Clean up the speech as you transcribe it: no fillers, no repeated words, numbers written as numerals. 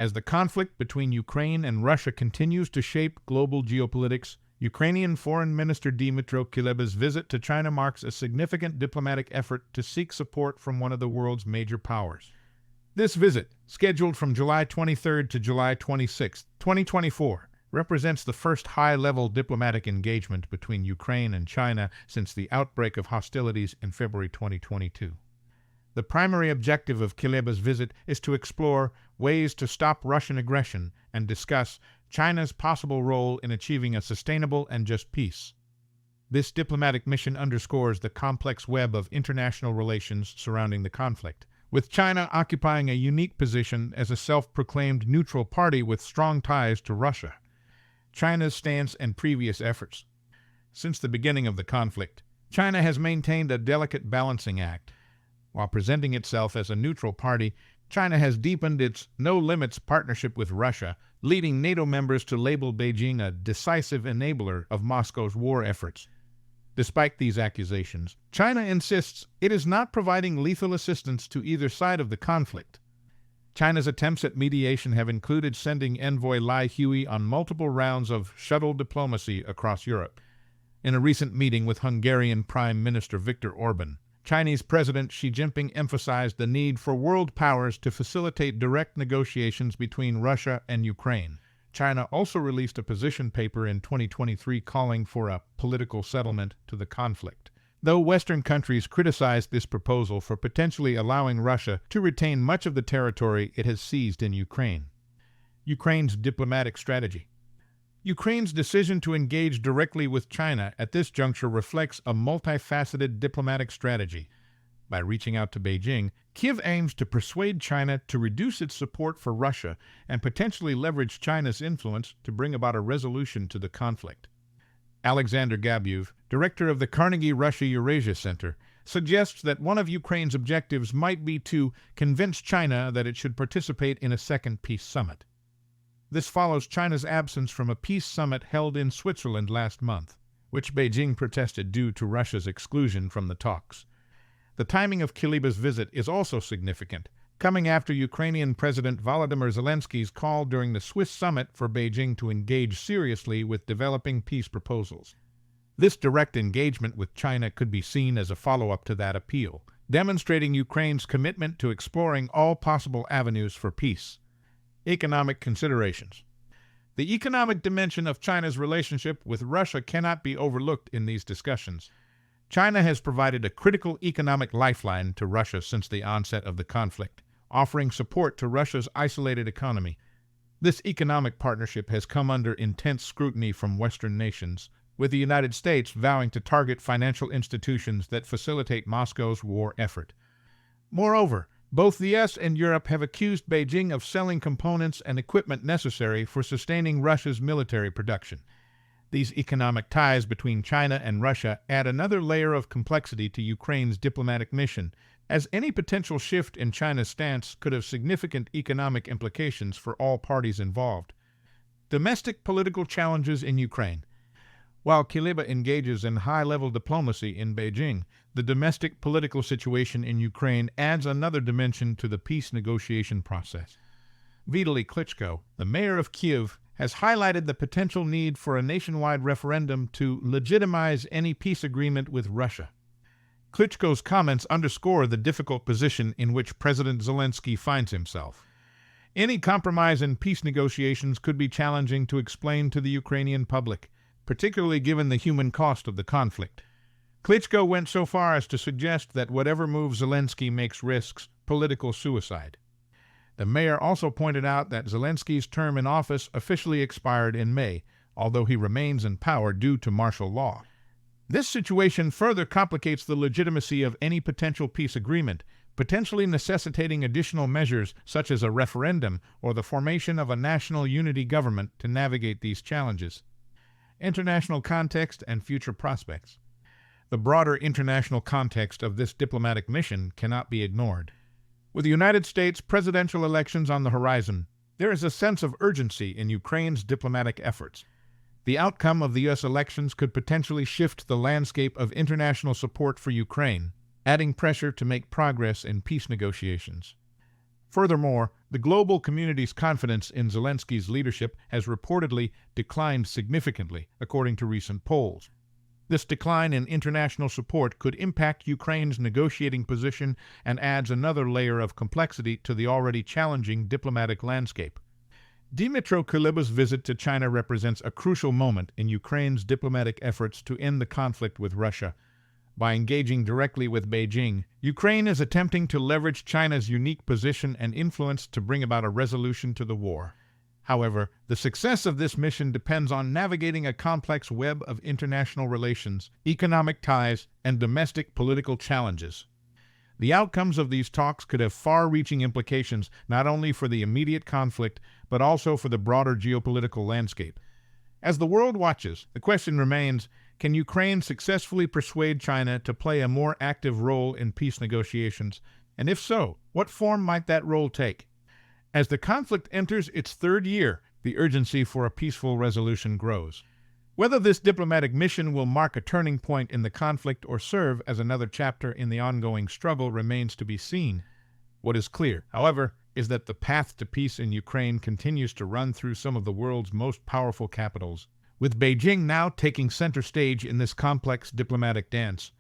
As the conflict between Ukraine and Russia continues to shape global geopolitics, Ukrainian Foreign Minister Dmytro Kuleba's visit to China marks a significant diplomatic effort to seek support from one of the world's major powers. This visit, scheduled from July 23 to July 26, 2024, represents the first high-level diplomatic engagement between Ukraine and China since the outbreak of hostilities in February 2022. The primary objective of Kuleba's visit is to explore ways to stop Russian aggression and discuss China's possible role in achieving a sustainable and just peace. This diplomatic mission underscores the complex web of international relations surrounding the conflict, with China occupying a unique position as a self-proclaimed neutral party with strong ties to Russia. China's stance and previous efforts. Since the beginning of the conflict, China has maintained a delicate balancing act. While presenting itself as a neutral party, China has deepened its no-limits partnership with Russia, leading NATO members to label Beijing a decisive enabler of Moscow's war efforts. Despite these accusations, China insists it is not providing lethal assistance to either side of the conflict. China's attempts at mediation have included sending envoy Lai Hui on multiple rounds of shuttle diplomacy across Europe. In a recent meeting with Hungarian Prime Minister Viktor Orban, Chinese President Xi Jinping emphasized the need for world powers to facilitate direct negotiations between Russia and Ukraine. China also released a position paper in 2023 calling for a political settlement to the conflict. Though Western countries criticized this proposal for potentially allowing Russia to retain much of the territory it has seized in Ukraine. Ukraine's diplomatic strategy. Ukraine's decision to engage directly with China at this juncture reflects a multifaceted diplomatic strategy. By reaching out to Beijing, Kyiv aims to persuade China to reduce its support for Russia and potentially leverage China's influence to bring about a resolution to the conflict. Alexander Gabuev, director of the Carnegie Russia-Eurasia Center, suggests that one of Ukraine's objectives might be to convince China that it should participate in a second peace summit. This follows China's absence from a peace summit held in Switzerland last month, which Beijing protested due to Russia's exclusion from the talks. The timing of Kuleba's visit is also significant, coming after Ukrainian President Volodymyr Zelensky's call during the Swiss summit for Beijing to engage seriously with developing peace proposals. This direct engagement with China could be seen as a follow-up to that appeal, demonstrating Ukraine's commitment to exploring all possible avenues for peace. Economic considerations. The economic dimension of China's relationship with Russia cannot be overlooked in these discussions. China has provided a critical economic lifeline to Russia since the onset of the conflict, offering support to Russia's isolated economy. This economic partnership has come under intense scrutiny from Western nations, with the United States vowing to target financial institutions that facilitate Moscow's war effort. Moreover, both the US and Europe have accused Beijing of selling components and equipment necessary for sustaining Russia's military production. These economic ties between China and Russia add another layer of complexity to Ukraine's diplomatic mission, as any potential shift in China's stance could have significant economic implications for all parties involved. Domestic political challenges in Ukraine. While Kuleba engages in high-level diplomacy in Beijing, the domestic political situation in Ukraine adds another dimension to the peace negotiation process. Vitaly Klitschko, the mayor of Kyiv, has highlighted the potential need for a nationwide referendum to legitimize any peace agreement with Russia. Klitschko's comments underscore the difficult position in which President Zelensky finds himself. Any compromise in peace negotiations could be challenging to explain to the Ukrainian public, particularly given the human cost of the conflict. Klitschko went so far as to suggest that whatever move Zelensky makes risks political suicide. The mayor also pointed out that Zelensky's term in office officially expired in May, although he remains in power due to martial law. This situation further complicates the legitimacy of any potential peace agreement, potentially necessitating additional measures such as a referendum or the formation of a national unity government to navigate these challenges. International context and future prospects. The broader international context of this diplomatic mission cannot be ignored. With the United States presidential elections on the horizon, there is a sense of urgency in Ukraine's diplomatic efforts. The outcome of the U.S. elections could potentially shift the landscape of international support for Ukraine, adding pressure to make progress in peace negotiations. Furthermore, The global community's confidence in Zelensky's leadership has reportedly declined significantly, according to recent polls. This decline in international support could impact Ukraine's negotiating position and adds another layer of complexity to the already challenging diplomatic landscape. Dmytro Kuleba's visit to China represents a crucial moment in Ukraine's diplomatic efforts to end the conflict with Russia. By engaging directly with Beijing, Ukraine is attempting to leverage China's unique position and influence to bring about a resolution to the war. However, the success of this mission depends on navigating a complex web of international relations, economic ties, and domestic political challenges. The outcomes of these talks could have far-reaching implications not only for the immediate conflict, but also for the broader geopolitical landscape. As the world watches, the question remains, can Ukraine successfully persuade China to play a more active role in peace negotiations? And if so, what form might that role take? As the conflict enters its third year, the urgency for a peaceful resolution grows. Whether this diplomatic mission will mark a turning point in the conflict or serve as another chapter in the ongoing struggle remains to be seen. What is clear, however, is that the path to peace in Ukraine continues to run through some of the world's most powerful capitals. With Beijing now taking center stage in this complex diplomatic dance,